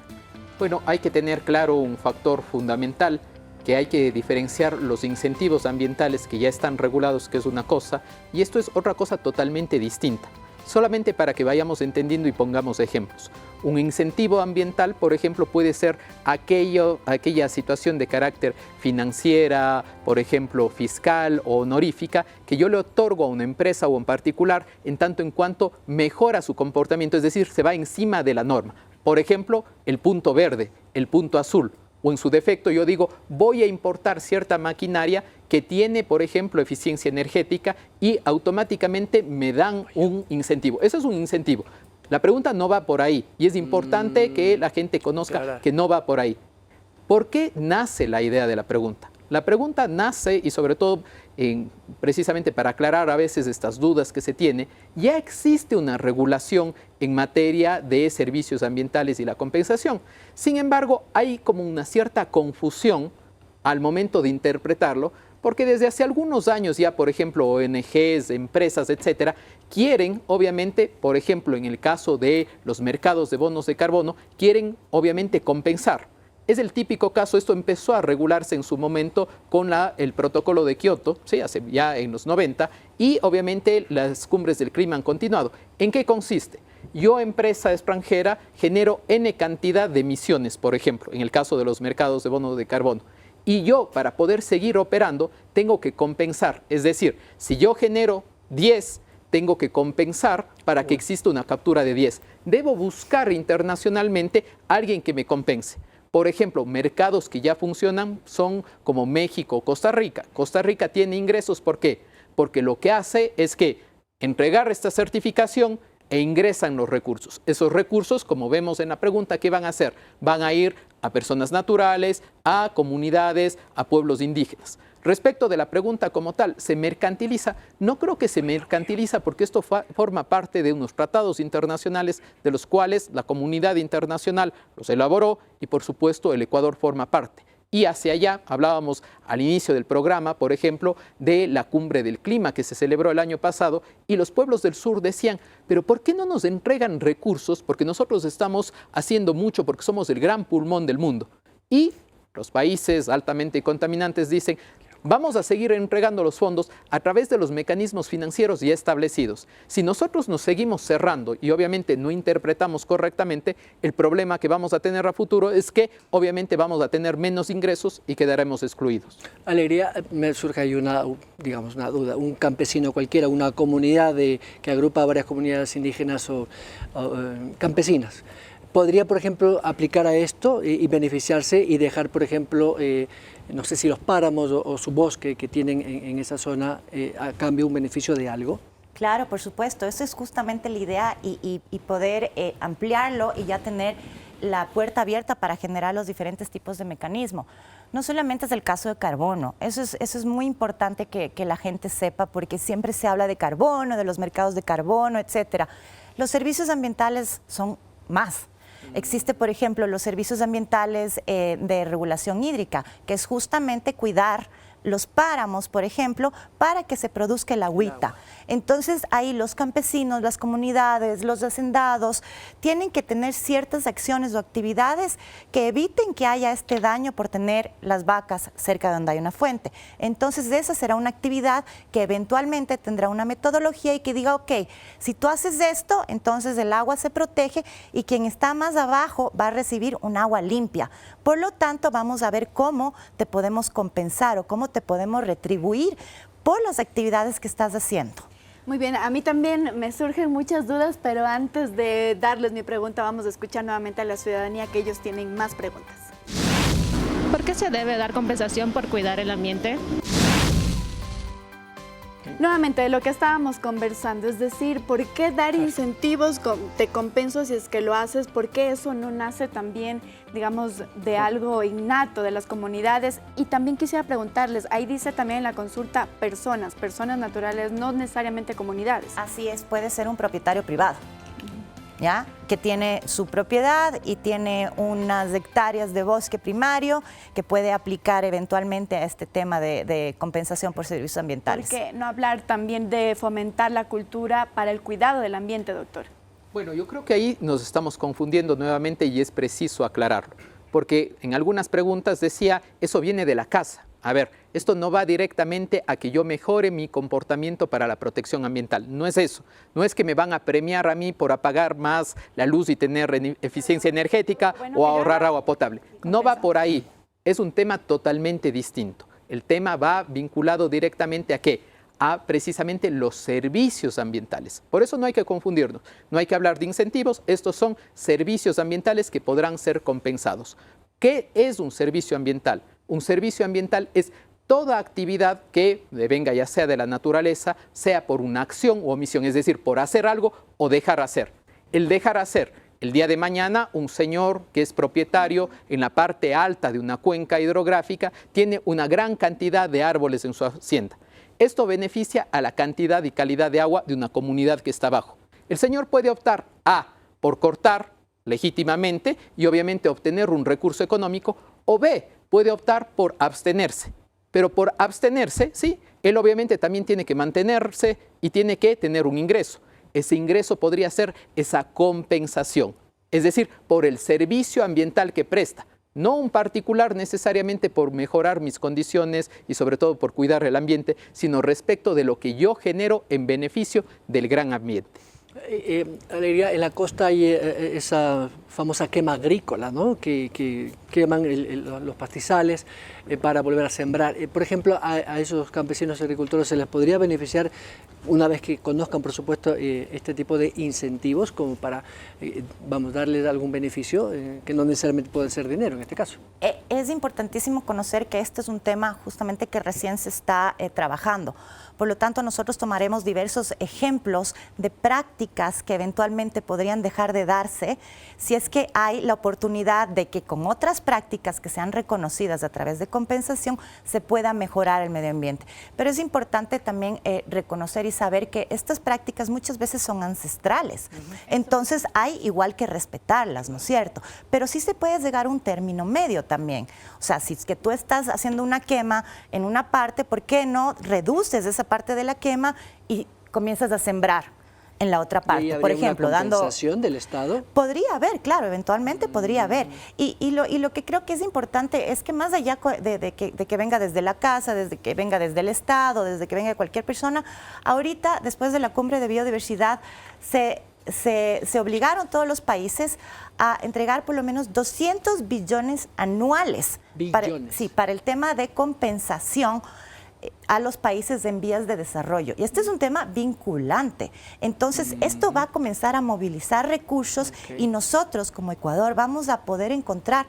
Bueno, hay que tener claro un factor fundamental, que hay que diferenciar los incentivos ambientales que ya están regulados, que es una cosa, y esto es otra cosa totalmente distinta. Solamente para que vayamos entendiendo y pongamos ejemplos. Un incentivo ambiental, por ejemplo, puede ser aquella situación de carácter financiera, por ejemplo, fiscal o honorífica, que yo le otorgo a una empresa o en particular en tanto en cuanto mejora su comportamiento, es decir, se va encima de la norma. Por ejemplo, el punto verde, el punto azul. O en su defecto yo digo, voy a importar cierta maquinaria que tiene, por ejemplo, eficiencia energética y automáticamente me dan un incentivo. Eso es un incentivo. La pregunta no va por ahí y es importante que la gente conozca que no va por ahí. ¿Por qué nace la idea de la pregunta? La pregunta nace, y sobre todo precisamente para aclarar a veces estas dudas que se tiene, ya existe una regulación en materia de servicios ambientales y la compensación. Sin embargo, hay como una cierta confusión al momento de interpretarlo, porque desde hace algunos años ya, por ejemplo, ONGs, empresas, etcétera, quieren, obviamente, por ejemplo, en el caso de los mercados de bonos de carbono, quieren, obviamente, compensar. Es el típico caso, esto empezó a regularse en su momento con el protocolo de Kioto, ¿sí? Hace ya en los 90, y obviamente las cumbres del clima han continuado. ¿En qué consiste? Yo, empresa extranjera, genero N cantidad de emisiones, por ejemplo, en el caso de los mercados de bonos de carbono. Y yo, para poder seguir operando, tengo que compensar. Es decir, si yo genero 10, tengo que compensar para que exista una captura de 10. Debo buscar internacionalmente a alguien que me compense. Por ejemplo, mercados que ya funcionan son como México, Costa Rica. Costa Rica tiene ingresos, ¿por qué? Porque lo que hace es que entregar esta certificación e ingresan los recursos. Esos recursos, como vemos en la pregunta, ¿qué van a hacer? Van a ir a personas naturales, a comunidades, a pueblos indígenas. Respecto de la pregunta como tal, ¿se mercantiliza? No creo que se mercantiliza porque esto forma parte de unos tratados internacionales de los cuales la comunidad internacional los elaboró y por supuesto el Ecuador forma parte. Y hacia allá, hablábamos al inicio del programa, por ejemplo, de la cumbre del clima que se celebró el año pasado y los pueblos del sur decían, pero ¿por qué no nos entregan recursos? Porque nosotros estamos haciendo mucho porque somos el gran pulmón del mundo. Y los países altamente contaminantes dicen, vamos a seguir entregando los fondos a través de los mecanismos financieros ya establecidos. Si nosotros nos seguimos cerrando y obviamente no interpretamos correctamente, el problema que vamos a tener a futuro es que obviamente vamos a tener menos ingresos y quedaremos excluidos. Alegría, me surge ahí una duda. Un campesino cualquiera, una comunidad que agrupa a varias comunidades indígenas o campesinas, ¿podría, por ejemplo, aplicar a esto y beneficiarse y dejar, por ejemplo, no sé si los páramos o su bosque que tienen en esa zona a cambio un beneficio de algo? Claro, por supuesto. Eso es justamente la idea y poder ampliarlo y ya tener la puerta abierta para generar los diferentes tipos de mecanismos. No solamente es el caso de carbono, eso es muy importante que la gente sepa porque siempre se habla de carbono, de los mercados de carbono, etcétera. Los servicios ambientales son más. Existe, por ejemplo, los servicios ambientales de regulación hídrica, que es justamente cuidar los páramos, por ejemplo, para que se produzca el agüita. Entonces, ahí los campesinos, las comunidades, los hacendados, tienen que tener ciertas acciones o actividades que eviten que haya este daño por tener las vacas cerca de donde hay una fuente. Entonces, esa será una actividad que eventualmente tendrá una metodología y que diga, ok, si tú haces esto, entonces el agua se protege y quien está más abajo va a recibir un agua limpia. Por lo tanto, vamos a ver cómo te podemos compensar o cómo te podemos retribuir por las actividades que estás haciendo. Muy bien, a mí también me surgen muchas dudas, pero antes de darles mi pregunta, vamos a escuchar nuevamente a la ciudadanía que ellos tienen más preguntas. ¿Por qué se debe dar compensación por cuidar el ambiente? Nuevamente, de lo que estábamos conversando, es decir, ¿por qué dar incentivos, te compenso si es que lo haces? ¿Por qué eso no nace también, digamos, de algo innato de las comunidades? Y también quisiera preguntarles, ahí dice también en la consulta personas naturales, no necesariamente comunidades. Así es, puede ser un propietario privado, ¿ya? Que tiene su propiedad y tiene unas hectáreas de bosque primario que puede aplicar eventualmente a este tema de compensación por servicios ambientales. ¿Por qué no hablar también de fomentar la cultura para el cuidado del ambiente, doctor? Bueno, yo creo que ahí nos estamos confundiendo nuevamente y es preciso aclararlo, porque en algunas preguntas decía, eso viene de la casa. A ver, esto no va directamente a que yo mejore mi comportamiento para la protección ambiental. No es eso. No es que me van a premiar a mí por apagar más la luz y tener eficiencia energética o ahorrar agua potable. No va por ahí. Es un tema totalmente distinto. El tema va vinculado directamente a ¿qué? A precisamente los servicios ambientales. Por eso no hay que confundirnos. No hay que hablar de incentivos. Estos son servicios ambientales que podrán ser compensados. ¿Qué es un servicio ambiental? Un servicio ambiental es toda actividad que venga ya sea de la naturaleza, sea por una acción o omisión, es decir, por hacer algo o dejar hacer. El dejar hacer, el día de mañana un señor que es propietario en la parte alta de una cuenca hidrográfica tiene una gran cantidad de árboles en su hacienda. Esto beneficia a la cantidad y calidad de agua de una comunidad que está abajo. El señor puede optar por cortar legítimamente y obviamente obtener un recurso económico, o B, puede optar por abstenerse. Pero por abstenerse, sí, él obviamente también tiene que mantenerse y tiene que tener un ingreso. Ese ingreso podría ser esa compensación, es decir, por el servicio ambiental que presta. No un particular necesariamente por mejorar mis condiciones y sobre todo por cuidar el ambiente, sino respecto de lo que yo genero en beneficio del gran ambiente. Alegría, en la costa hay esa famosa quema agrícola, ¿no? que queman los pastizales para volver a sembrar. Por ejemplo, a esos campesinos y agricultores se les podría beneficiar una vez que conozcan, por supuesto, este tipo de incentivos como para, darles algún beneficio que no necesariamente puede ser dinero en este caso. Es importantísimo conocer que este es un tema justamente que recién se está trabajando. Por lo tanto, nosotros tomaremos diversos ejemplos de prácticas que eventualmente podrían dejar de darse si es que hay la oportunidad de que con otras prácticas que sean reconocidas a través de compensación se pueda mejorar el medio ambiente. Pero es importante también reconocer y saber que estas prácticas muchas veces son ancestrales. Entonces hay igual que respetarlas, ¿no es cierto? Pero sí se puede llegar a un término medio también. O sea, si es que tú estás haciendo una quema en una parte, ¿por qué no reduces esa parte de la quema y comienzas a sembrar en la otra parte? Por ejemplo, una compensación del Estado. Podría haber, claro, eventualmente podría haber. Y lo que creo que es importante es que más allá de que venga desde la casa, desde que venga desde el Estado, desde que venga cualquier persona, ahorita, después de la cumbre de biodiversidad, se obligaron todos los países a entregar por lo menos 200 billones anuales para el tema de compensación a los países en vías de desarrollo. Y este es un tema vinculante. Entonces, esto va a comenzar a movilizar recursos y nosotros, como Ecuador, vamos a poder encontrar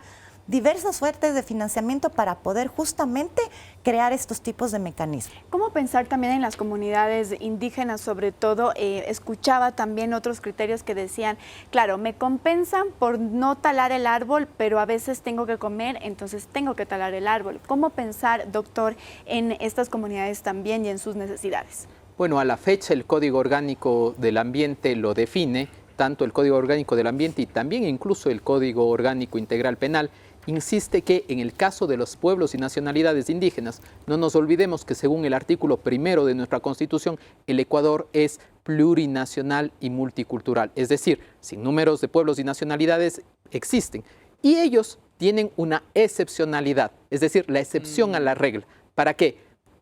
diversas fuentes de financiamiento para poder justamente crear estos tipos de mecanismos. ¿Cómo pensar también en las comunidades indígenas, sobre todo? Escuchaba también otros criterios que decían, claro, me compensan por no talar el árbol, pero a veces tengo que comer, entonces tengo que talar el árbol. ¿Cómo pensar, doctor, en estas comunidades también y en sus necesidades? Bueno, a la fecha el Código Orgánico del Ambiente lo define, tanto el Código Orgánico del Ambiente y también incluso el Código Orgánico Integral Penal, insiste que en el caso de los pueblos y nacionalidades indígenas, no nos olvidemos que según el artículo 1 de nuestra Constitución, el Ecuador es plurinacional y multicultural, es decir, sin números de pueblos y nacionalidades existen, y ellos tienen una excepcionalidad, es decir, la excepción a la regla. ¿Para qué?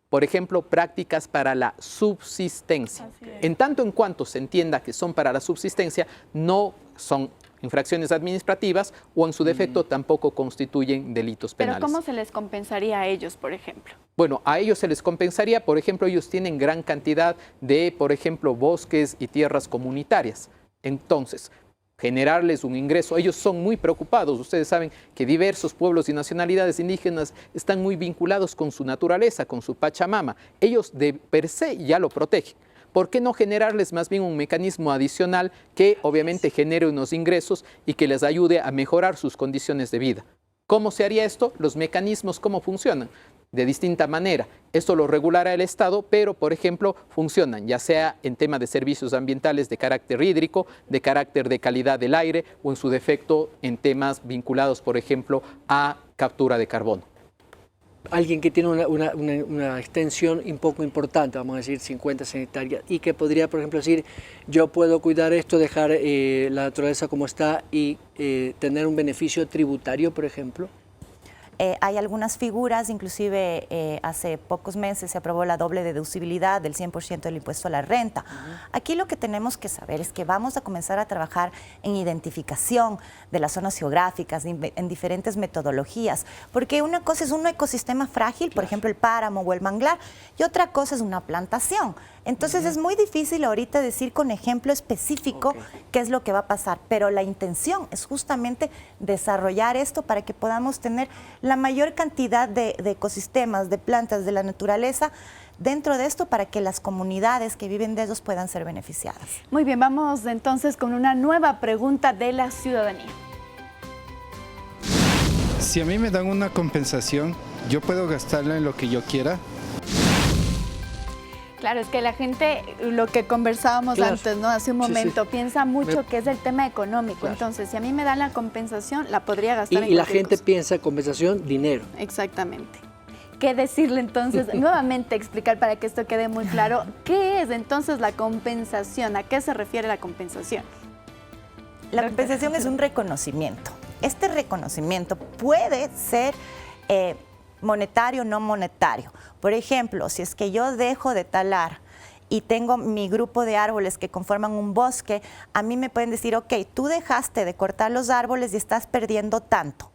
Por ejemplo, prácticas para la subsistencia. En tanto en cuanto se entienda que son para la subsistencia, no son infracciones administrativas o en su defecto tampoco constituyen delitos penales. ¿Pero cómo se les compensaría a ellos, por ejemplo? Bueno, a ellos se les compensaría, por ejemplo, ellos tienen gran cantidad de, por ejemplo, bosques y tierras comunitarias. Entonces, generarles un ingreso. Ellos son muy preocupados. Ustedes saben que diversos pueblos y nacionalidades indígenas están muy vinculados con su naturaleza, con su Pachamama. Ellos de per se ya lo protegen. ¿Por qué no generarles más bien un mecanismo adicional que obviamente genere unos ingresos y que les ayude a mejorar sus condiciones de vida? ¿Cómo se haría esto? Los mecanismos, ¿cómo funcionan? De distinta manera. Esto lo regulará el Estado, pero, por ejemplo, funcionan ya sea en tema de servicios ambientales de carácter hídrico, de carácter de calidad del aire o en su defecto en temas vinculados, por ejemplo, a captura de carbono. Alguien que tiene una extensión un poco importante, vamos a decir 50 hectáreas, y que podría, por ejemplo, decir, yo puedo cuidar esto, dejar la naturaleza como está y tener un beneficio tributario, por ejemplo. Hay algunas figuras, inclusive hace pocos meses se aprobó la doble deducibilidad del 100% del impuesto a la renta. Aquí lo que tenemos que saber es que vamos a comenzar a trabajar en identificación de las zonas geográficas, en diferentes metodologías, porque una cosa es un ecosistema frágil, por ejemplo el páramo o el manglar, y otra cosa es una plantación. Entonces es muy difícil ahorita decir con ejemplo específico qué es lo que va a pasar, pero la intención es justamente desarrollar esto para que podamos tener la mayor cantidad de ecosistemas, de plantas, de la naturaleza dentro de esto para que las comunidades que viven de ellos puedan ser beneficiadas. Muy bien, vamos entonces con una nueva pregunta de la ciudadanía. Si a mí me dan una compensación, ¿yo puedo gastarla en lo que yo quiera? Claro, es que la gente, lo que conversábamos antes, ¿no? Hace un momento, piensa mucho que es el tema económico. Entonces, si a mí me dan la compensación, la podría gastar en y la gente piensa compensación, dinero. Exactamente. ¿Qué decirle entonces? Nuevamente explicar para que esto quede muy claro. ¿Qué es entonces la compensación? ¿A qué se refiere la compensación? La compensación es un reconocimiento. Este reconocimiento puede ser monetario o no monetario. Por ejemplo, si es que yo dejo de talar y tengo mi grupo de árboles que conforman un bosque, a mí me pueden decir, ok, tú dejaste de cortar los árboles y estás perdiendo tanto.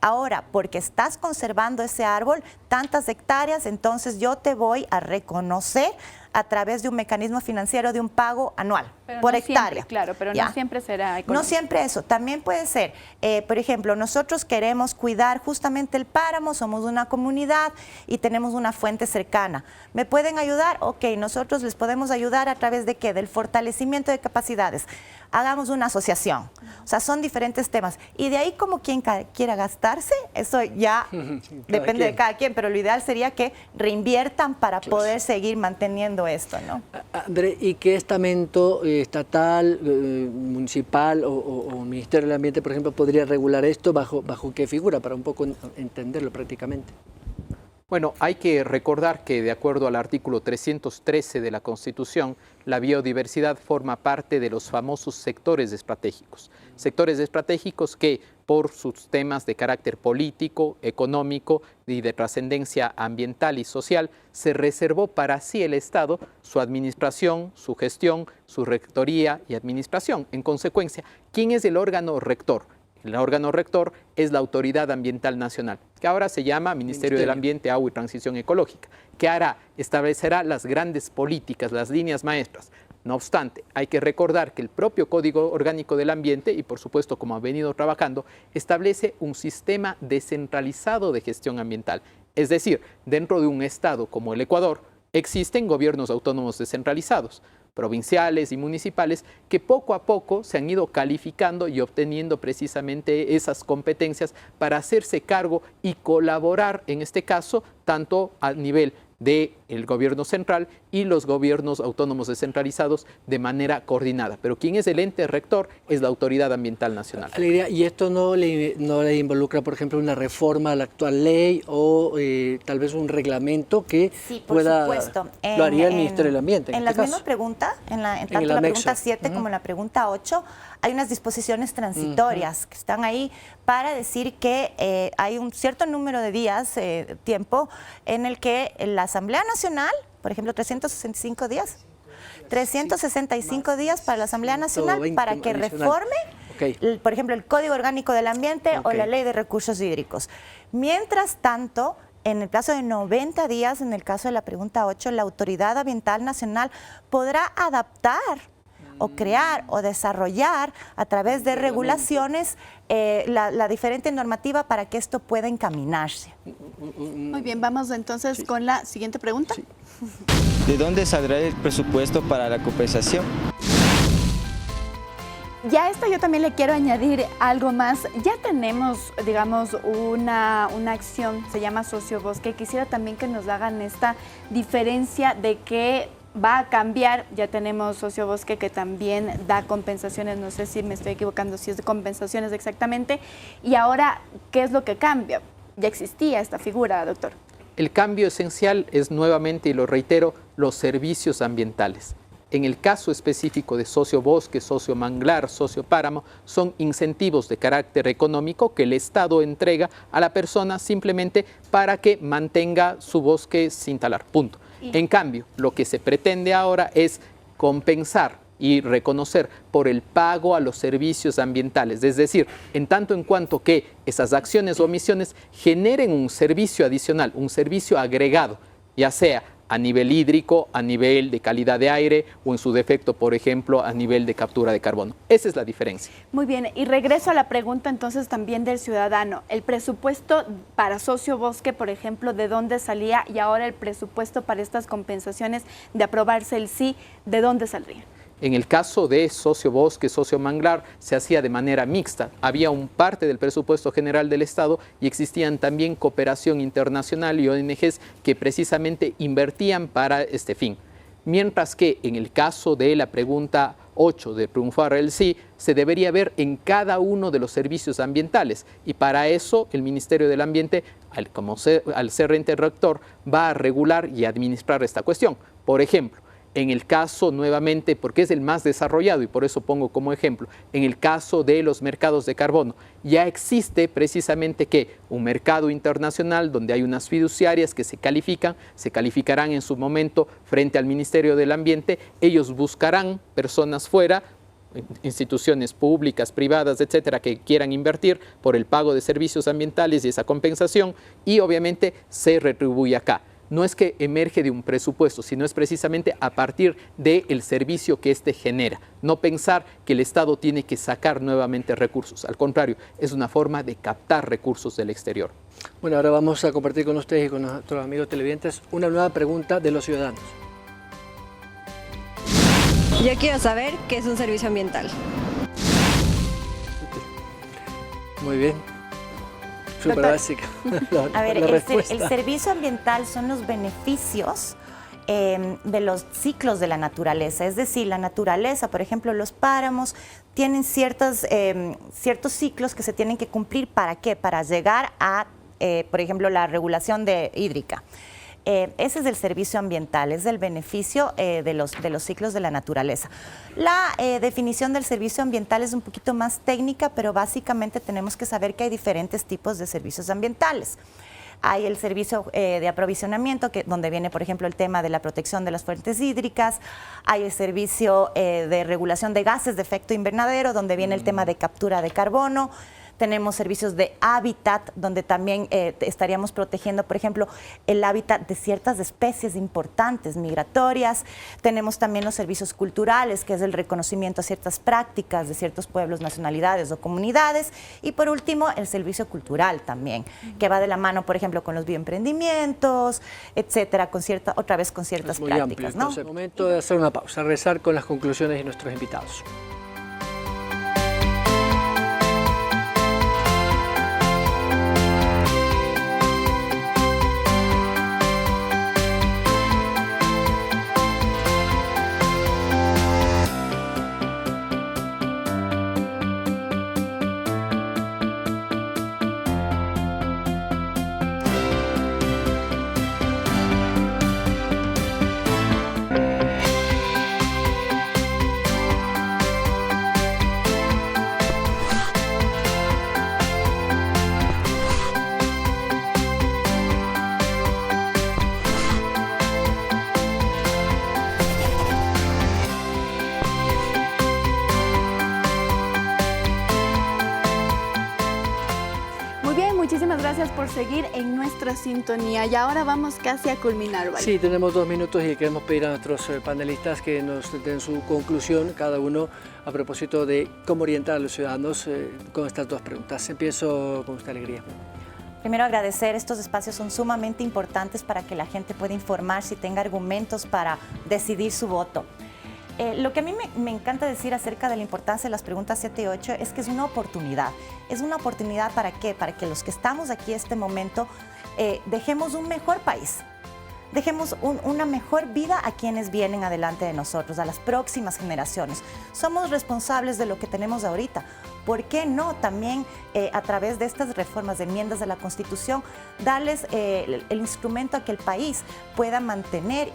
Ahora, porque estás conservando ese árbol, tantas hectáreas, entonces yo te voy a reconocer a través de un mecanismo financiero de un pago anual por hectárea. Siempre, claro, pero no siempre será económico. No siempre eso, también puede ser, por ejemplo, nosotros queremos cuidar justamente el páramo, somos una comunidad y tenemos una fuente cercana. ¿Me pueden ayudar? Ok, nosotros les podemos ayudar a través de ¿qué? Del fortalecimiento de capacidades. Hagamos una asociación. O sea, son diferentes temas. Y de ahí como quien quiera gastarse, eso ya depende de cada quien, pero lo ideal sería que reinviertan para poder seguir manteniendo esto, ¿no? André, ¿y qué estamento estatal, municipal o Ministerio del Ambiente, por ejemplo, podría regular esto? ¿Bajo qué figura? Para un poco entenderlo prácticamente. Bueno, hay que recordar que de acuerdo al artículo 313 de la Constitución, la biodiversidad forma parte de los famosos sectores estratégicos. Sectores estratégicos que por sus temas de carácter político, económico y de trascendencia ambiental y social, se reservó para sí el Estado su administración, su gestión, su rectoría y administración. En consecuencia, ¿quién es el órgano rector? El órgano rector es la Autoridad Ambiental Nacional, que ahora se llama Ministerio del Ambiente, Agua y Transición Ecológica, que hará, establecerá las grandes políticas, las líneas maestras. No obstante, hay que recordar que el propio Código Orgánico del Ambiente, y por supuesto como ha venido trabajando, establece un sistema descentralizado de gestión ambiental. Es decir, dentro de un estado como el Ecuador, existen gobiernos autónomos descentralizados, provinciales y municipales, que poco a poco se han ido calificando y obteniendo precisamente esas competencias para hacerse cargo y colaborar, en este caso, tanto a nivel del gobierno central y los gobiernos autónomos descentralizados de manera coordinada. Pero quien es el ente rector es la Autoridad Ambiental Nacional. Alegría, ¿y esto no le involucra, por ejemplo, una reforma a la actual ley o tal vez un reglamento que pueda, lo haría el Ministerio del Ambiente? En la misma pregunta, tanto la pregunta 7 como en la pregunta 8, hay unas disposiciones transitorias que están ahí para decir que hay un cierto número de días, tiempo, en el que la Asamblea Nacional, por ejemplo, 365 días, 365 días para la Asamblea Nacional para que reforme, por ejemplo, el Código Orgánico del Ambiente o la Ley de Recursos Hídricos. Mientras tanto, en el plazo de 90 días, en el caso de la pregunta 8, la Autoridad Ambiental Nacional podrá adaptar o crear o desarrollar a través de regulaciones la diferente normativa para que esto pueda encaminarse. Muy bien, vamos entonces con la siguiente pregunta. Sí. ¿De dónde saldrá el presupuesto para la compensación? Ya a esto yo también le quiero añadir algo más. Ya tenemos, digamos, una acción, se llama Sociobosque. Quisiera también que nos hagan esta diferencia de que va a cambiar. Ya tenemos Sociobosque que también da compensaciones, no sé si me estoy equivocando, si es de compensaciones exactamente. Y ahora, ¿qué es lo que cambia? Ya existía esta figura, doctor. El cambio esencial es nuevamente, y lo reitero, los servicios ambientales. En el caso específico de Sociobosque, Sociomanglar, Sociopáramo, son incentivos de carácter económico que el Estado entrega a la persona simplemente para que mantenga su bosque sin talar, punto. En cambio, lo que se pretende ahora es compensar y reconocer por el pago a los servicios ambientales, es decir, en tanto en cuanto que esas acciones o omisiones generen un servicio adicional, un servicio agregado, ya sea a nivel hídrico, a nivel de calidad de aire o en su defecto, por ejemplo, a nivel de captura de carbono. Esa es la diferencia. Muy bien, y regreso a la pregunta entonces también del ciudadano. El presupuesto para Sociobosque, por ejemplo, ¿de dónde salía? Y ahora el presupuesto para estas compensaciones de aprobarse el sí, ¿de dónde saldría? En el caso de Sociobosque, Sociomanglar, se hacía de manera mixta. Había un parte del presupuesto general del Estado y existían también cooperación internacional y ONGs que precisamente invertían para este fin. mientras que en el caso de la pregunta 8 de triunfar el sí, se debería ver en cada uno de los servicios ambientales, y para eso el Ministerio del Ambiente, al ser ente rector, va a regular y administrar esta cuestión. Por ejemplo, en el caso, nuevamente, porque es el más desarrollado y por eso pongo como ejemplo, en el caso de los mercados de carbono, ya existe precisamente que un mercado internacional donde hay unas fiduciarias que se calificarán en su momento frente al Ministerio del Ambiente. Ellos buscarán personas fuera, instituciones públicas, privadas, etcétera, que quieran invertir por el pago de servicios ambientales y esa compensación, y obviamente se retribuye acá. No es que emerge de un presupuesto, sino es precisamente a partir del servicio que éste genera. No pensar que el Estado tiene que sacar nuevamente recursos. Al contrario, es una forma de captar recursos del exterior. Bueno, ahora vamos a compartir con ustedes y con nuestros amigos televidentes una nueva pregunta de los ciudadanos. Yo quiero saber qué es un servicio ambiental. Muy bien. Súper básica. A ver, el servicio ambiental son los beneficios de los ciclos de la naturaleza. Es decir, la naturaleza, por ejemplo, los páramos tienen ciertos ciclos que se tienen que cumplir. ¿Para qué? Para llegar a, por ejemplo, la regulación hídrica. Ese es el servicio ambiental, es el beneficio de los ciclos de la naturaleza. La definición del servicio ambiental es un poquito más técnica, pero básicamente tenemos que saber que hay diferentes tipos de servicios ambientales. Hay el servicio de aprovisionamiento, donde viene, por ejemplo, el tema de la protección de las fuentes hídricas. Hay el servicio de regulación de gases de efecto invernadero, donde viene el tema de captura de carbono. Tenemos servicios de hábitat, donde también estaríamos protegiendo, por ejemplo, el hábitat de ciertas especies importantes, migratorias. Tenemos también los servicios culturales, que es el reconocimiento a ciertas prácticas de ciertos pueblos, nacionalidades o comunidades. Y por último, el servicio cultural también, que va de la mano, por ejemplo, con los bioemprendimientos, etcétera, otra vez con ciertas prácticas. Amplio, ¿no? Entonces, momento de hacer una pausa, regresar con las conclusiones de nuestros invitados. Muchísimas gracias por seguir en nuestra sintonía y ahora vamos casi a culminar, ¿vale? Sí, tenemos 2 minutos y queremos pedir a nuestros panelistas que nos den su conclusión, cada uno a propósito de cómo orientar a los ciudadanos con estas 2 preguntas. Empiezo con usted, Alegría. Primero agradecer, estos espacios son sumamente importantes para que la gente pueda informarse y tenga argumentos para decidir su voto. Lo que a mí me encanta decir acerca de la importancia de las preguntas 7 y 8 es que es una oportunidad. ¿Es una oportunidad para qué? Para que los que estamos aquí en este momento dejemos un mejor país. Dejemos una mejor vida a quienes vienen adelante de nosotros, a las próximas generaciones. Somos responsables de lo que tenemos ahorita. ¿Por qué no también a través de estas reformas de enmiendas de la Constitución darles el instrumento a que el país pueda mantener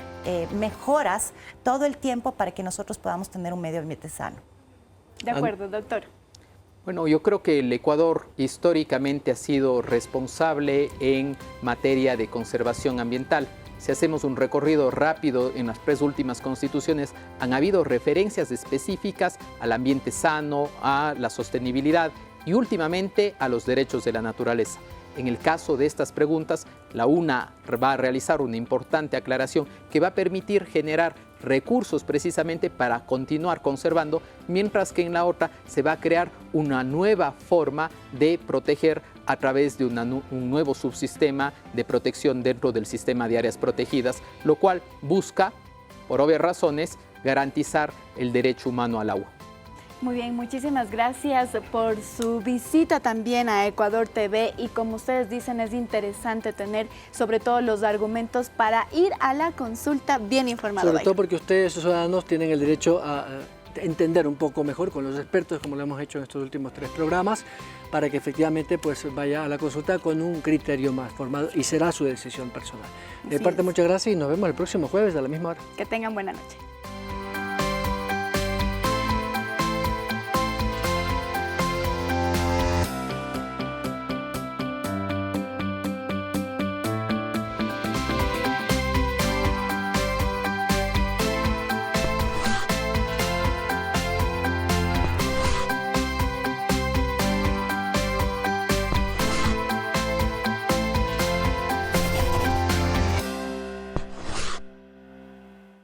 mejoras todo el tiempo para que nosotros podamos tener un medio ambiente sano? De acuerdo, doctor. Bueno, yo creo que el Ecuador históricamente ha sido responsable en materia de conservación ambiental. Si hacemos un recorrido rápido en las 3 últimas constituciones, han habido referencias específicas al ambiente sano, a la sostenibilidad y últimamente a los derechos de la naturaleza. En el caso de estas preguntas, la UNA va a realizar una importante aclaración que va a permitir generar recursos precisamente para continuar conservando, mientras que en la otra se va a crear una nueva forma de proteger a través de un nuevo subsistema de protección dentro del sistema de áreas protegidas, lo cual busca, por obvias razones, garantizar el derecho humano al agua. Muy bien, muchísimas gracias por su visita también a Ecuador TV y como ustedes dicen es interesante tener sobre todo los argumentos para ir a la consulta bien informado. Sobre todo porque ustedes, sus ciudadanos, tienen el derecho a entender un poco mejor con los expertos, como lo hemos hecho en estos últimos 3 programas, para que efectivamente pues vaya a la consulta con un criterio más formado y será su decisión personal. De parte, muchas gracias y nos vemos el próximo jueves a la misma hora. Que tengan buena noche.